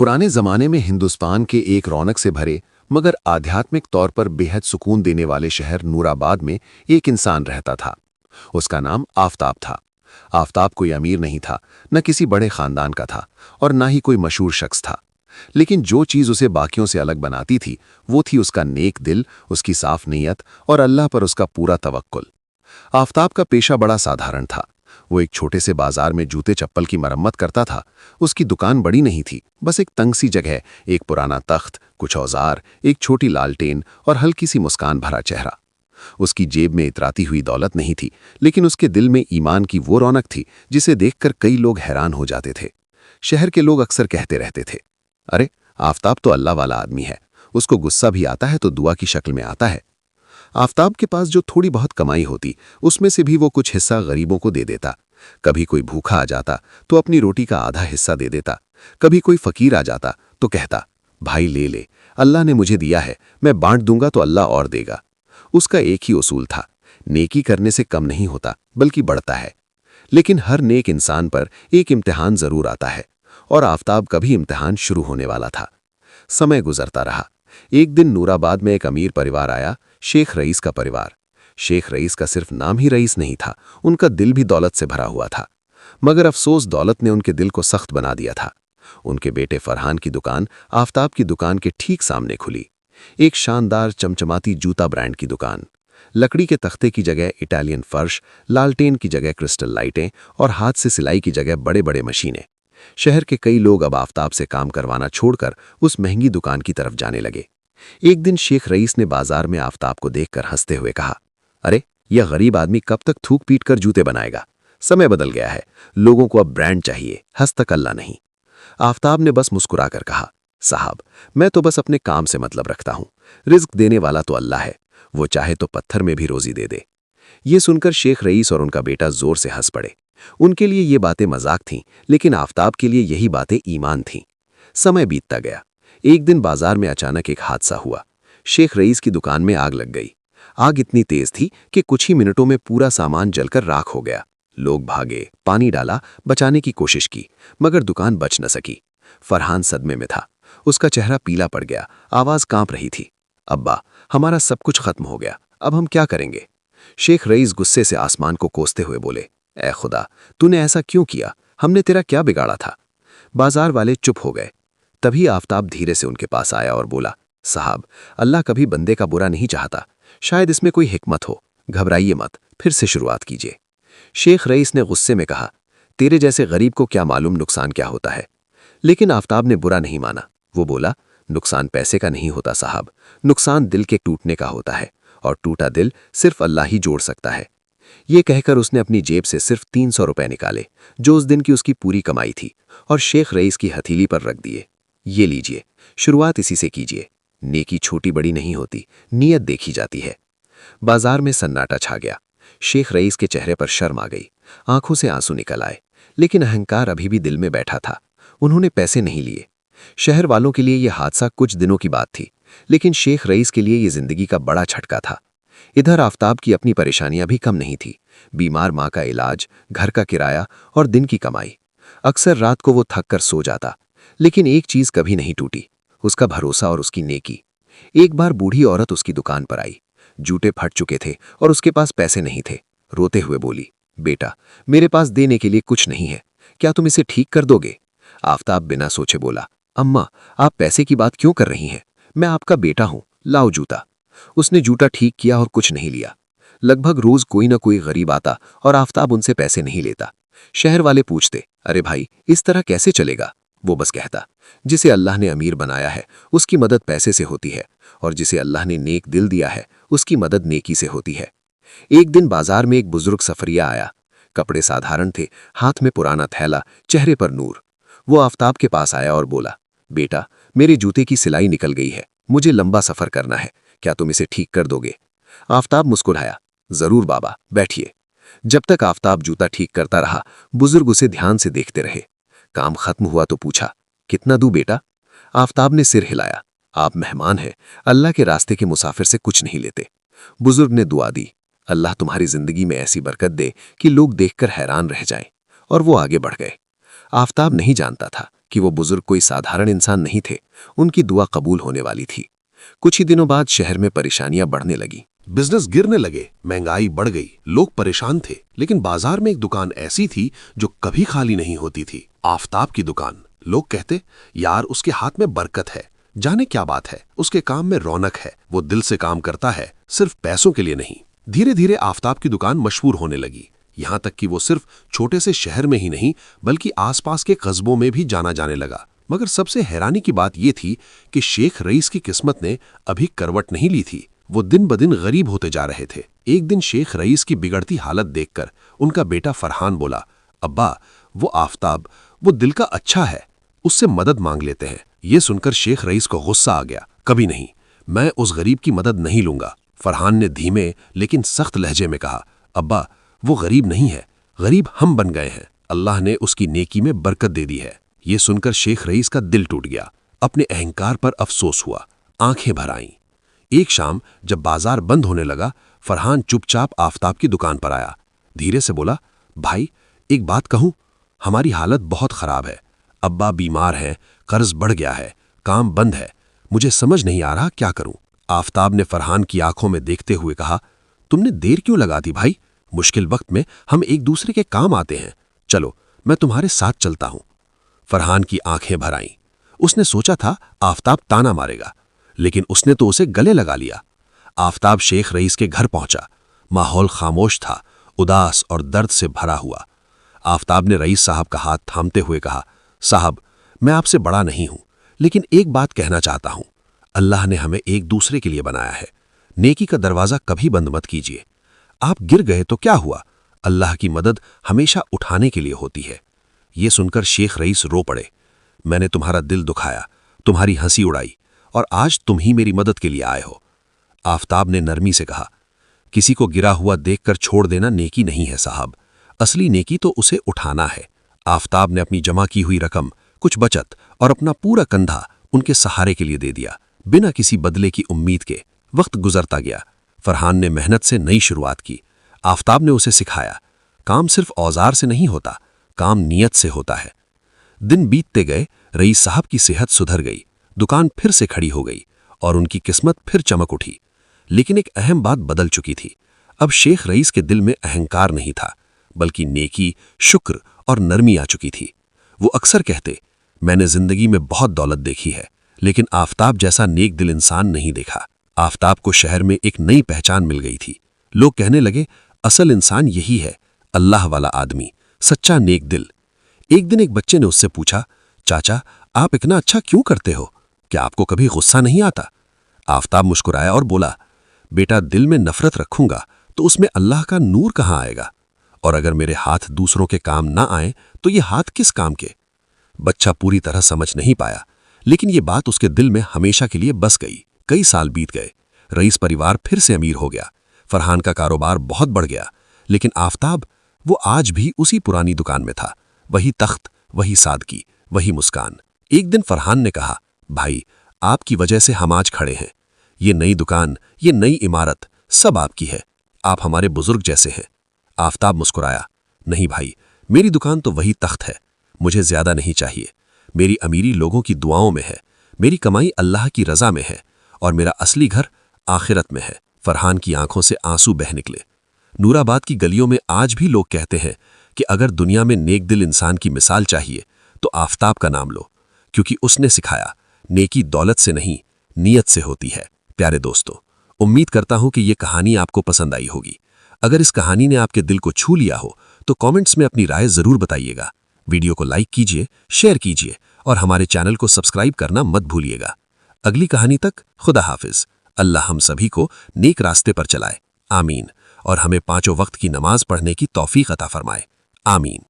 पुराने जमाने में हिंदुस्तान के एक रौनक से भरे मगर आध्यात्मिक तौर पर बेहद सुकून देने वाले शहर नूराबाद में एक इंसान रहता था। उसका नाम आफताब था। आफताब कोई अमीर नहीं था, न किसी बड़े खानदान का था और न ही कोई मशहूर शख्स था। लेकिन जो चीज़ उसे बाकियों से अलग बनाती थी वो थी उसका नेक दिल, उसकी साफ नीयत और अल्लाह पर उसका पूरा तवक्कुल। आफताब का पेशा बड़ा साधारण था। वो एक छोटे से बाजार में जूते चप्पल की मरम्मत करता था। उसकी दुकान बड़ी नहीं थी, बस एक तंग सी जगह, एक पुराना तख्त, कुछ औजार, एक छोटी लालटेन और हल्की सी मुस्कान भरा चेहरा। उसकी जेब में इतराती हुई दौलत नहीं थी, लेकिन उसके दिल में ईमान की वो रौनक थी जिसे देखकर कई लोग हैरान हो जाते थे। शहर के लोग अक्सर कहते रहते थे, अरे आफताब तो अल्लाह वाला आदमी है, उसको गुस्सा भी आता है तो दुआ की शक्ल में आता है। आफताब के पास जो थोड़ी बहुत कमाई होती उसमें से भी वो कुछ हिस्सा गरीबों को दे देता। कभी कोई भूखा आ जाता तो अपनी रोटी का आधा हिस्सा दे देता। कभी कोई फकीर आ जाता तो कहता, भाई ले ले, अल्लाह ने मुझे दिया है, मैं बांट दूंगा तो अल्लाह और देगा। उसका एक ही उसूल था, नेकी करने से कम नहीं होता बल्कि बढ़ता है। लेकिन हर नेक इंसान पर एक इम्तिहान जरूर आता है, और आफताब का भी इम्तिहान शुरू होने वाला था। समय गुजरता रहा। एक दिन नूराबाद में एक अमीर परिवार आया, शेख रईस का परिवार। शेख रईस का सिर्फ नाम ही रईस नहीं था, उनका दिल भी दौलत से भरा हुआ था। मगर अफसोस, दौलत ने उनके दिल को सख्त बना दिया था। उनके बेटे फरहान की दुकान आफताब की दुकान के ठीक सामने खुली। एक शानदार चमचमाती जूता ब्रांड की दुकान। लकड़ी के तख्ते की जगह इटालियन फर्श, लालटेन की जगह क्रिस्टल लाइटें और हाथ से सिलाई की जगह बड़े बड़े मशीनें। शहर के कई लोग अब आफताब से काम करवाना छोड़कर उस महंगी दुकान की तरफ जाने लगे। एक दिन शेख रईस ने बाजार में आफताब को देखकर हंसते हुए कहा, अरे यह गरीब आदमी कब तक थूक पीट कर जूते बनाएगा? समय बदल गया है, लोगों को अब ब्रांड चाहिए, हस्तकला नहीं। आफताब ने बस मुस्कुराकर कहा, साहब मैं तो बस अपने काम से मतलब रखता हूं, रिज्क देने वाला तो अल्लाह है, वो चाहे तो पत्थर में भी रोजी दे दे। ये सुनकर शेख रईस और उनका बेटा जोर से हंस पड़े। उनके लिए ये बातें मजाक थीं, लेकिन आफताब के लिए यही बातें ईमान थीं। समय बीतता गया। एक दिन बाजार में अचानक एक हादसा हुआ। शेख रईस की दुकान में आग लग गई। आग इतनी तेज थी कि कुछ ही मिनटों में पूरा सामान जलकर राख हो गया। लोग भागे, पानी डाला, बचाने की कोशिश की, मगर दुकान बच न सकी। फरहान सदमे में था। उसका चेहरा पीला पड़ गया, आवाज कांप रही थी, अब्बा हमारा सब कुछ खत्म हो गया, अब हम क्या करेंगे? शेख रईस गुस्से से आसमान को कोसते हुए बोले, ऐ खुदा, तूने ऐसा क्यों किया? हमने तेरा क्या बिगाड़ा था? बाजार वाले चुप हो गए। तभी आफताब धीरे से उनके पास आया और बोला, साहब अल्लाह कभी बंदे का बुरा नहीं चाहता, शायद इसमें कोई हिकमत हो, घबराइए मत, फिर से शुरुआत कीजिए। शेख रईस ने गुस्से में कहा, तेरे जैसे गरीब को क्या मालूम नुकसान क्या होता है? लेकिन आफताब ने बुरा नहीं माना। वो बोला, नुकसान पैसे का नहीं होता साहब, नुकसान दिल के टूटने का होता है, और टूटा दिल सिर्फ अल्लाह ही जोड़ सकता है। ये कहकर उसने अपनी जेब से सिर्फ 300 रुपए निकाले, जो उस दिन की उसकी पूरी कमाई थी, और शेख रईस की हथेली पर रख दिए। ये लीजिए, शुरुआत इसी से कीजिए। नेकी छोटी बड़ी नहीं होती, नीयत देखी जाती है। बाजार में सन्नाटा छा गया। शेख रईस के चेहरे पर शर्म आ गई, आंखों से आंसू निकल आए, लेकिन अहंकार अभी भी दिल में बैठा था। उन्होंने पैसे नहीं लिए। शहर वालों के लिए यह हादसा कुछ दिनों की बात थी, लेकिन शेख रईस के लिए यह जिंदगी का बड़ा झटका था। इधर आफताब की अपनी परेशानियां भी कम नहीं थी। बीमार माँ का इलाज, घर का किराया और दिन की कमाई। अक्सर रात को वो थक कर सो जाता, लेकिन एक चीज कभी नहीं टूटी, उसका भरोसा और उसकी नेकी। एक बार बूढ़ी औरत उसकी दुकान पर आई। जूते फट चुके थे और उसके पास पैसे नहीं थे। रोते हुए बोली, बेटा मेरे पास देने के लिए कुछ नहीं है, क्या तुम इसे ठीक कर दोगे? आफताब बिना सोचे बोला, अम्मा आप पैसे की बात क्यों कर रही हैं? मैं आपका बेटा हूं, लाओ जूता। उसने जूता ठीक किया और कुछ नहीं लिया। लगभग रोज कोई ना कोई गरीब आता और आफताब उनसे पैसे नहीं लेता। शहर वाले पूछते, अरे भाई इस तरह कैसे चलेगा? वो बस कहता, जिसे अल्लाह ने अमीर बनाया है उसकी मदद पैसे से होती है, और जिसे अल्लाह ने नेक दिल दिया है उसकी मदद नेकी से होती है। एक दिन बाजार में एक बुजुर्ग सफरिया आया। कपड़े साधारण थे, हाथ में पुराना थैला, चेहरे पर नूर। वो आफताब के पास आया और बोला, बेटा मेरे जूते की सिलाई निकल गई है, मुझे लंबा सफर करना है, क्या तुम इसे ठीक कर दोगे? आफताब मुस्कुराया, जरूर बाबा, बैठिए। जब तक आफताब जूता ठीक करता रहा, बुजुर्ग उसे ध्यान से देखते रहे। काम खत्म हुआ तो पूछा, कितना दूं बेटा? आफताब ने सिर हिलाया, आप मेहमान हैं, अल्लाह के रास्ते के मुसाफिर से कुछ नहीं लेते। बुजुर्ग ने दुआ दी, अल्लाह तुम्हारी जिंदगी में ऐसी बरकत दे कि लोग देखकर हैरान रह जाएं। और वो आगे बढ़ गए। आफताब नहीं जानता था کہ وہ بزرگ کوئی سادھارن انسان نہیں تھے، ان کی دعا قبول ہونے والی تھی۔ کچھ ہی دنوں بعد شہر میں پریشانیاں بڑھنے لگیں۔ بزنس گرنے لگے، مہنگائی بڑھ گئی، لوگ پریشان تھے، لیکن بازار میں ایک دکان ایسی تھی جو کبھی خالی نہیں ہوتی تھی، آفتاب کی دکان۔ لوگ کہتے، یار اس کے ہاتھ میں برکت ہے، جانے کیا بات ہے، اس کے کام میں رونق ہے، وہ دل سے کام کرتا ہے، صرف پیسوں کے لیے نہیں۔ دھیرے دھیرے آفتاب کی دکان مشہور ہونے لگی، یہاں تک کہ وہ صرف چھوٹے سے شہر میں ہی نہیں بلکہ آس پاس کے قصبوں میں بھی جانا جانے لگا۔ مگر سب سے حیرانی کی بات یہ تھی کہ شیخ رئیس کی قسمت نے ابھی کروٹ نہیں لی تھی، وہ دن بدن غریب ہوتے جا رہے تھے۔ ایک دن شیخ رئیس کی بگڑتی حالت دیکھ کر ان کا بیٹا فرحان بولا، ابا وہ آفتاب، وہ دل کا اچھا ہے، اس سے مدد مانگ لیتے ہیں۔ یہ سن کر شیخ رئیس کو غصہ آ گیا، کبھی نہیں، میں اس غریب کی مدد نہیں لوں گا۔ فرحان نے دھیمے لیکن سخت لہجے میں کہا، ابا وہ غریب نہیں ہے، غریب ہم بن گئے ہیں، اللہ نے اس کی نیکی میں برکت دے دی ہے۔ یہ سن کر شیخ رئیس کا دل ٹوٹ گیا، اپنے اہنکار پر افسوس ہوا، آنکھیں بھر آئیں۔ ایک شام جب بازار بند ہونے لگا، فرحان چپ چاپ آفتاب کی دکان پر آیا، دھیرے سے بولا، بھائی ایک بات کہوں، ہماری حالت بہت خراب ہے، ابا بیمار ہیں، قرض بڑھ گیا ہے، کام بند ہے، مجھے سمجھ نہیں آ رہا کیا کروں۔ آفتاب نے فرحان کی آنکھوں میں دیکھتے ہوئے کہا، تم نے دیر کیوں لگا دی بھائی، مشکل وقت میں ہم ایک دوسرے کے کام آتے ہیں، چلو میں تمہارے ساتھ چلتا ہوں۔ فرحان کی آنکھیں بھر آئیں، اس نے سوچا تھا آفتاب تانا مارے گا، لیکن اس نے تو اسے گلے لگا لیا۔ آفتاب شیخ رئیس کے گھر پہنچا، ماحول خاموش تھا، اداس اور درد سے بھرا ہوا۔ آفتاب نے رئیس صاحب کا ہاتھ تھامتے ہوئے کہا، صاحب میں آپ سے بڑا نہیں ہوں، لیکن ایک بات کہنا چاہتا ہوں، اللہ نے ہمیں ایک دوسرے کے لیے بنایا ہے، نیکی کا دروازہ کبھی بند مت کیجیے۔ آپ گر گئے تو کیا ہوا، اللہ کی مدد ہمیشہ اٹھانے کے لیے ہوتی ہے۔ یہ سن کر شیخ رئیس رو پڑے، میں نے تمہارا دل دکھایا، تمہاری ہنسی اڑائی، اور آج تم ہی میری مدد کے لیے آئے ہو۔ آفتاب نے نرمی سے کہا، کسی کو گرا ہوا دیکھ کر چھوڑ دینا نیکی نہیں ہے صاحب، اصلی نیکی تو اسے اٹھانا ہے۔ آفتاب نے اپنی جمع کی ہوئی رقم، کچھ بچت اور اپنا پورا کندھا ان کے سہارے کے لیے دے دیا، بنا کسی بدلے کی امید کے۔ وقت گزرتا گیا، فرحان نے محنت سے نئی شروعات کی۔ آفتاب نے اسے سکھایا، کام صرف اوزار سے نہیں ہوتا، کام نیت سے ہوتا ہے۔ دن بیتتے گئے، رئیس صاحب کی صحت سدھر گئی، دکان پھر سے کھڑی ہو گئی اور ان کی قسمت پھر چمک اٹھی۔ لیکن ایک اہم بات بدل چکی تھی، اب شیخ رئیس کے دل میں اہنکار نہیں تھا، بلکہ نیکی، شکر اور نرمی آ چکی تھی۔ وہ اکثر کہتے، میں نے زندگی میں بہت دولت دیکھی ہے، لیکن آفتاب جیسا نیک دل انسان نہیں دیکھا۔ آفتاب کو شہر میں ایک نئی پہچان مل گئی تھی، لوگ کہنے لگے، اصل انسان یہی ہے، اللہ والا آدمی، سچا نیک دل۔ ایک دن ایک بچے نے اس سے پوچھا، چاچا آپ اتنا اچھا کیوں کرتے ہو، کیا آپ کو کبھی غصہ نہیں آتا؟ آفتاب مسکرایا اور بولا، بیٹا دل میں نفرت رکھوں گا تو اس میں اللہ کا نور کہاں آئے گا، اور اگر میرے ہاتھ دوسروں کے کام نہ آئیں تو یہ ہاتھ کس کام کے؟ بچہ پوری طرح سمجھ نہیں پایا، لیکن یہ بات اس کے دل میں ہمیشہ کے لیے بس گئی۔ کئی سال بیت گئے، رئیس پریوار پھر سے امیر ہو گیا، فرحان کا کاروبار بہت بڑھ گیا، لیکن آفتاب وہ آج بھی اسی پرانی دکان میں تھا، وہی تخت، وہی سادگی، وہی مسکان۔ ایک دن فرحان نے کہا، بھائی آپ کی وجہ سے ہم آج کھڑے ہیں، یہ نئی دکان، یہ نئی عمارت سب آپ کی ہے، آپ ہمارے بزرگ جیسے ہیں۔ آفتاب مسکرایا، نہیں بھائی، میری دکان تو وہی تخت ہے، مجھے زیادہ نہیں چاہیے، میری امیری لوگوں کی دعاؤں میں ہے، میری کمائی اللہ کی رضا میں ہے، اور میرا اصلی گھر آخرت میں ہے۔ فرحان کی آنکھوں سے آنسو بہہ نکلے۔ نور آباد کی گلیوں میں آج بھی لوگ کہتے ہیں کہ اگر دنیا میں نیک دل انسان کی مثال چاہیے تو آفتاب کا نام لو، کیونکہ اس نے سکھایا نیکی دولت سے نہیں، نیت سے ہوتی ہے۔ پیارے دوستو، امید کرتا ہوں کہ یہ کہانی آپ کو پسند آئی ہوگی۔ اگر اس کہانی نے آپ کے دل کو چھو لیا ہو تو کامنٹس میں اپنی رائے ضرور بتائیے گا۔ ویڈیو کو لائک کیجئے، شیئر کیجئے اور ہمارے چینل کو سبسکرائب کرنا مت بھولیے گا۔ اگلی کہانی تک خدا حافظ۔ اللہ ہم سبھی کو نیک راستے پر چلائے، آمین، اور ہمیں پانچوں وقت کی نماز پڑھنے کی توفیق عطا فرمائے، آمین۔